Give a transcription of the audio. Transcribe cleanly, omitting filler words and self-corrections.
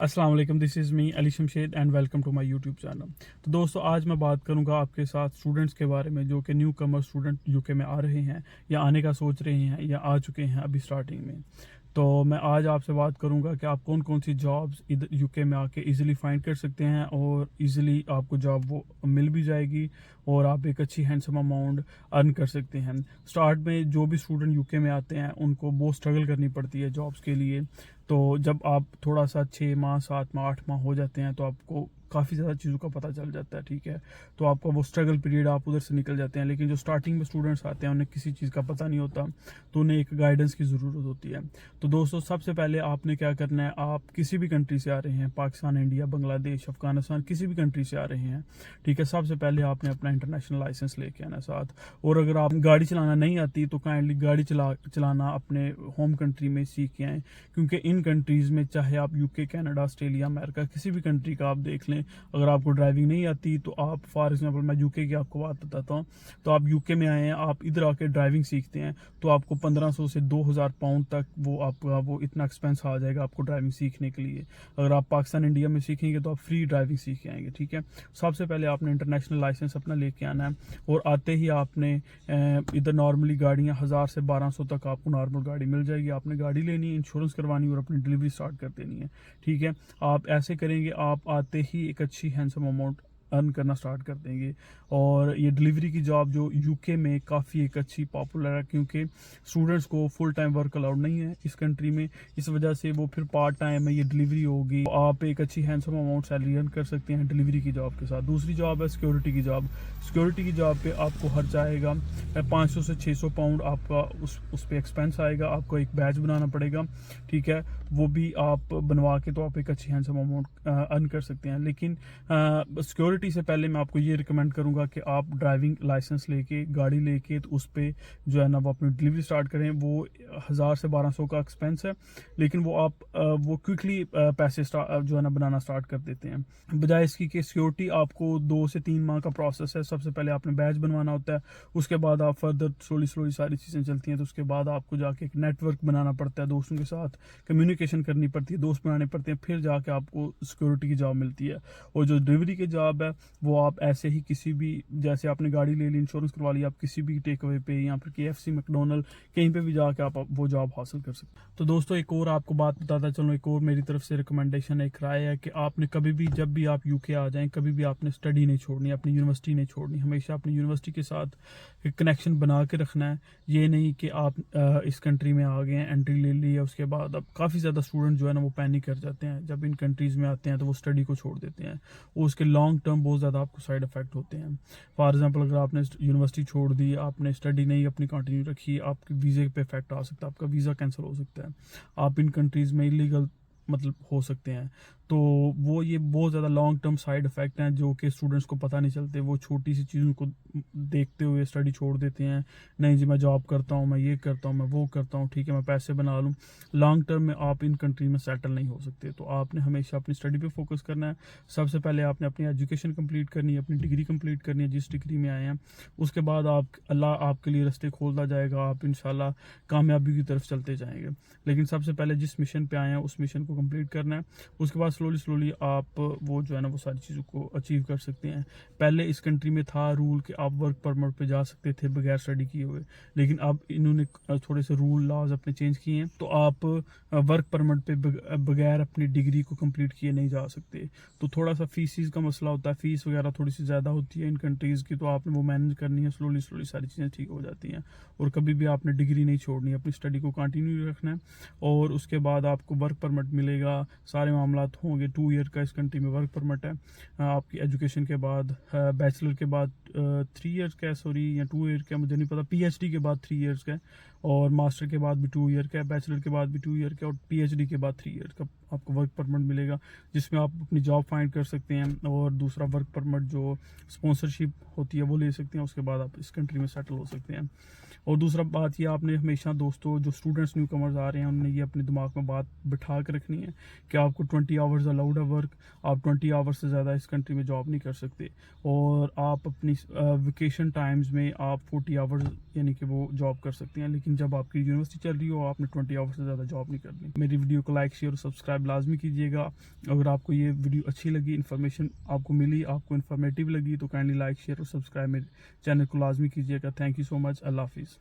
अस्सलाम वालेकुम, this is me Ali Shamshed and welcome to my YouTube channel. तो दोस्तों, आज मैं बात करूंगा आपके साथ स्टूडेंट्स के बारे में जो कि न्यू कमर स्टूडेंट यूके में आ रहे हैं या आने का सोच रहे हैं या आ चुके हैं अभी स्टार्टिंग में। तो मैं आज आपसे बात करूंगा कि आप कौन कौन सी जॉब्स इधर यूके में आके इजीली फाइंड कर सकते हैं और इजीली आपको जॉब वो मिल भी जाएगी और आप एक अच्छी हैंडसम अमाउंट अर्न कर सकते हैं। स्टार्ट में जो भी स्टूडेंट यूके में आते हैं उनको बहुत स्ट्रगल करनी पड़ती है जॉब्स के लिए। तो जब आप थोड़ा सा 6 माह 7 माह 8 माह हो जाते हैं तो आपको काफ़ी ज़्यादा चीज़ों का पता चल जाता है, ठीक है। तो आपका वो स्ट्रगल पीरियड आप उधर से निकल जाते हैं। लेकिन जो स्टार्टिंग में स्टूडेंट्स आते हैं उन्हें किसी चीज़ का पता नहीं होता, तो उन्हें एक गाइडेंस की ज़रूरत होती है। तो दोस्तों, सबसे पहले आपने क्या करना है, आप किसी भी कंट्री से आ रहे हैं, पाकिस्तान, इंडिया, बांग्लादेश, अफगानिस्तान, किसी भी कंट्री से आ रहे हैं, ठीक है। सबसे पहले आपने अपना इंटरनेशनल लाइसेंस लेके आना साथ। और अगर आप गाड़ी चलाना नहीं आती तो काइंडली गाड़ी चलाना अपने होम कंट्री में सीख के आएँ, क्योंकि इन कंट्रीज़ में चाहे आप यूके, कनाडा, ऑस्ट्रेलिया, अमेरिका, किसी भी कंट्री का आप देख लें, अगर आपको ड्राइविंग नहीं आती तो आप, फॉर एग्जांपल मैं यूके की आपको बात बताता हूँ, तो आप यूके में आए हैं, आप इधर आके ड्राइविंग सीखते हैं तो आपको 1500 से 2000 पाउंड तक वो आपका वो इतना एक्सपेंस आ जाएगा आपको ड्राइविंग सीखने के लिए। अगर आप पाकिस्तान, इंडिया में सीखेंगे तो आप फ्री ड्राइविंग सीख के आएंगे, ठीक है। सबसे पहले आपने इंटरनेशनल लाइसेंस अपना लेके आना है और आते ही आपने इधर नॉर्मली गाड़ियाँ 1000 से 1200 तक आपको नॉर्मल गाड़ी मिल जाएगी। आपने गाड़ी लेनी है, इंश्योरेंस करवानी और अपनी डिलीवरी स्टार्ट कर देनी है, ठीक है। आप ऐसे करेंगे, आप आते ही एक अच्छी हैंडसम अमाउंट अर्न करना स्टार्ट कर देंगे। और ये डिलीवरी की जॉब जो यूके में काफ़ी एक अच्छी पॉपुलर है, क्योंकि स्टूडेंट्स को फुल टाइम वर्क अलाउड नहीं है इस कंट्री में, इस वजह से वो फिर पार्ट टाइम में ये डिलीवरी होगी, तो आप एक अच्छी हैंडसम अमाउंट सैलरी अर्न कर सकते हैं डिलीवरी की जॉब के साथ। दूसरी जॉब है सिक्योरिटी की जॉब। सिक्योरिटी की जॉब पे आपको खर्च आएगा 500 से 600 पाउंड आपका उस पर एक्सपेंस आएगा। आपको एक बैच बनाना पड़ेगा, ठीक है। वो भी आप बनवा के तो आप एक अच्छी हैंडसम अमाउंट अर्न कर सकते हैं। लेकिन सिक्योरिटी से पहले मैं आपको ये रिकमेंड करूंगा कि आप ड्राइविंग लाइसेंस लेके, गाड़ी लेके, तो उस पर जो है ना वो अपनी डिलीवरी स्टार्ट करें। वो 1000 से 1200 का एक्सपेंस है, लेकिन वो आप वो क्विकली पैसे जो है ना बनाना स्टार्ट कर देते हैं, बजाय इसकी कि सिक्योरिटी आपको 2 से 3 माह का प्रोसेस है। सबसे पहले आपने बैच बनवाना होता है, उसके बाद आप फर्दर स्लोली स्लोली सारी चीज़ें चलती हैं, तो उसके बाद आपको जाके एक नेटवर्क बनाना पड़ता है, दोस्तों के साथ कम्युनिकेशन करनी पड़ती है, दोस्त बनाने पड़ते हैं, फिर जाके आपको सिक्योरिटी की जॉब मिलती है। और जो डिलीवरी की जॉब है वो आप ऐसे ही किसी भी, जैसे आपने गाड़ी ले ली, इंश्योरेंस करवा लिया, आप किसी भी टेक अवे पे या फिर KFC, मैकडोनल्ड, कहीं पे भी जाके आप वो जॉब हासिल कर सकते हैं। तो दोस्तों, एक और आपको बात बताता चलो, एक और मेरी तरफ से रिकमेंडेशन, एक राय है कि आपने कभी भी, जब भी आप यूके आ जाएं, कभी भी आपने स्टडी नहीं छोड़नी, अपनी यूनिवर्सिटी नहीं छोड़नी। हमेशा अपनी यूनिवर्सिटी के साथ कनेक्शन बना के रखना है। ये नहीं कि आप इस कंट्री में आ गए हैं, एंट्री ले ली है, उसके बाद अब काफ़ी ज़्यादा स्टूडेंट जो है ना वो पैनिक कर जाते हैं जब इन कंट्रीज़ में आते हैं, तो वो स्टडी को छोड़ देते हैं और उसके लॉन्ग टर्म बहुत ज़्यादा आपको साइड इफेक्ट होते हैं। फॉर एग्जांपल, अगर आपने यूनिवर्सिटी छोड़ दी, आपने स्टडी नहीं अपनी कंटिन्यू रखी, आपके वीज़े पे इफेक्ट आ सकता है, आपका वीज़ा कैंसिल हो सकता है, आप इन कंट्रीज़ में इलीगल मतलब हो सकते हैं। तो वो ये बहुत ज़्यादा लॉन्ग टर्म साइड इफ़ेक्ट हैं जो कि स्टूडेंट्स को पता नहीं चलते। वो छोटी सी चीज़ों को देखते हुए स्टडी छोड़ देते हैं। नहीं जी, मैं जॉब करता हूँ, मैं ये करता हूँ, मैं वो करता हूँ, ठीक है, मैं पैसे बना लूँ। लॉन्ग टर्म में आप इन कंट्री में सेटल नहीं हो सकते। तो आपने हमेशा अपनी स्टडी पे फोकस करना है। सबसे पहले आपने अपनी एजुकेशन कंप्लीट करनी है, अपनी डिग्री कंप्लीट करनी है जिस डिग्री में आए हैं। उसके बाद अल्लाह आपके लिए रास्ते खोलता जाएगा, आप इंशाल्लाह कामयाबी की तरफ चलते जाएंगे। लेकिन सबसे पहले जिस मिशन पे आए हैं उस मिशन को कंप्लीट करना है। उसके बाद स्लोली स्लोली आप वो जो है ना वो सारी चीज़ों को अचीव कर सकते हैं। पहले इस कंट्री में था रूल कि आप वर्क परमिट पे जा सकते थे बगैर स्टडी किए हुए, लेकिन अब इन्होंने थोड़े से रूल लॉज अपने चेंज किए हैं, तो आप वर्क परमिट पे बगैर अपनी डिग्री को कंप्लीट किए नहीं जा सकते। तो थोड़ा सा फीस का मसला होता है, फीस वगैरह थोड़ी सी ज़्यादा होती है इन कंट्रीज़ की, तो आपने वो मैनेज करनी है। स्लोली स्लोली सारी चीज़ें ठीक हो जाती हैं। और कभी भी आपने डिग्री नहीं छोड़नी, अपनी स्टडी को कंटिन्यू रखना है। और उसके बाद आपको वर्क परमिट मिलेगा, सारे मामला होंगे। 2 ईयर का इस कंट्री में वर्क परमिट है। आपकी एजुकेशन के बाद, बैचलर के बाद 3 ईयर्स का, सॉरी, या 2 ईयर का, मुझे नहीं पता। PhD के बाद 3 ईयर्स का, और मास्टर के बाद भी 2 ईयर का, बैचलर के बाद भी 2 ईयर का, और PhD के बाद 3 ईयर का आपको वर्क परमिट मिलेगा, जिसमें आप अपनी जॉब फाइंड कर सकते हैं। और दूसरा वर्क परमिट जो स्पॉन्सरशिप होती है वो ले सकते हैं। उसके बाद आप इस कंट्री में सेटल हो सकते हैं। اور دوسرا بات یہ آپ نے ہمیشہ دوستوں جو اسٹوڈنٹس نیو کمرز آ رہے ہیں انہوں نے یہ اپنے دماغ میں بات بٹھا کے رکھنی ہے کہ آپ کو 20 آورز الاؤڈ ہے ورک. آپ 20 آورز سے زیادہ اس کنٹری میں جاب نہیں کر سکتے, اور آپ اپنی ویکیشن ٹائمز میں آپ 40 آورز یعنی کہ وہ جاب کر سکتے ہیں, لیکن جب آپ کی یونیورسٹی چل رہی ہو آپ نے 20 آورز سے زیادہ جاب نہیں کرنی. میری ویڈیو کو لائک شیئر اور سبسکرائب لازمی کیجیے گا. اگر آپ کو یہ ویڈیو اچھی لگی, انفارمیشن آپ کو ملی, آپ کو انفارمیٹیو لگی, تو کائنڈلی لائک شیئر اور سبسکرائب میرے چینل کو لازمی کیجیے گا. تھینک یو سو مچ. اللہ حافظ.